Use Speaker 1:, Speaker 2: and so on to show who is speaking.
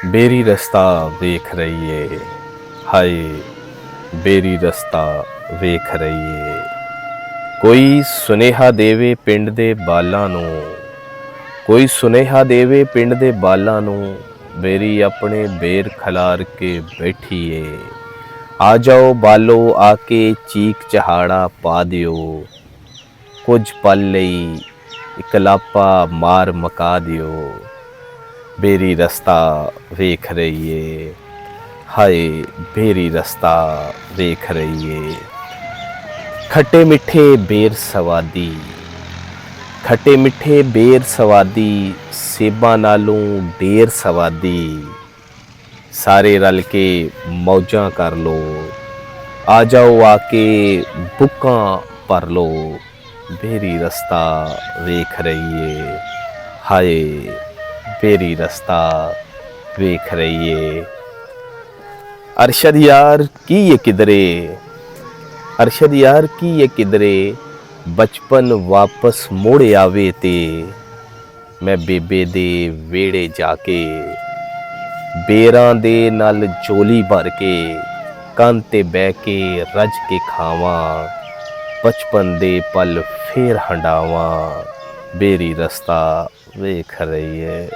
Speaker 1: ਬੇਰੀ ਰਸਤਾ ਵੇਖ ਰਹੀ ਏ, ਹਾਏ ਬੇਰੀ ਰਸਤਾ ਵੇਖ ਰਹੀ ਏ। ਕੋਈ ਸੁਨੇਹਾ ਦੇਵੇ ਪਿੰਡ ਦੇ ਬਾਲਾਂ ਨੂੰ, ਕੋਈ ਸੁਨੇਹਾ ਦੇਵੇ ਪਿੰਡ ਦੇ ਬਾਲਾਂ ਨੂੰ, ਬੇਰੀ ਆਪਣੇ ਬੇਰ ਖਲਾਰ ਕੇ ਬੈਠੀ ਏ। ਆ ਜਾਓ ਬਾਲੋ ਆ ਕੇ ਚੀਕ ਚਹਾੜਾ ਪਾ ਦਿਓ, ਕੁਝ ਪਲ ਲਈ ਇਕਲਾਪਾ ਮਾਰ ਮਕਾ ਦਿਓ। ਬੇਰੀ ਰਸਤਾ ਵੇਖ ਰਹੀ ਏ, ਹਾਏ ਬੇਰੀ ਰਸਤਾ ਵੇਖ ਰਹੀ ਏ। ਖੱਟੇ ਮਿੱਠੇ ਬੇਰ ਸਵਾਦੀ, ਖੱਟੇ ਮਿੱਠੇ ਬੇਰ ਸਵਾਦੀ, ਸੇਬਾਂ ਨਾਲੋਂ ਢੇਰ ਸਵਾਦੀ। ਸਾਰੇ ਰਲ ਕੇ ਮੌਜਾਂ ਕਰ ਲੋ, ਆ ਜਾਓ ਆ ਕੇ ਬੁੱਕਾਂ ਭਰ ਲੋ। ਬੇਰੀ ਰਸਤਾ ਵੇਖ ਰਹੀ ਏ, ਹਾਏ ਬੇਰੀ ਰਸਤਾ ਵੇਖ ਰਹੀ ਏ। ਅਰਸ਼ਦ ਯਾਰ ਕੀ ਏ ਕਿਧਰੇ, ਅਰਸ਼ਦ ਯਾਰ ਕੀ ਏ ਕਿਧਰੇ, ਬਚਪਨ ਵਾਪਸ ਮੁੜ ਆਵੇ ਤੇ ਮੈਂ ਬੇਬੇ ਦੇ ਵਿਹੜੇ ਜਾ ਕੇ ਬੇਰਾਂ ਦੇ ਨਾਲ ਝੋਲੀ ਭਰ ਕੇ ਕੰਧ ਤੇ ਬਹਿ ਕੇ ਰੱਜ ਕੇ ਖਾਵਾਂ, ਬਚਪਨ ਦੇ ਪਲ ਫੇਰ ਹੰਡਾਵਾਂ। ਬੇਰੀ ਰਸਤਾ ਵੇਖ ਰਹੀ ਏ।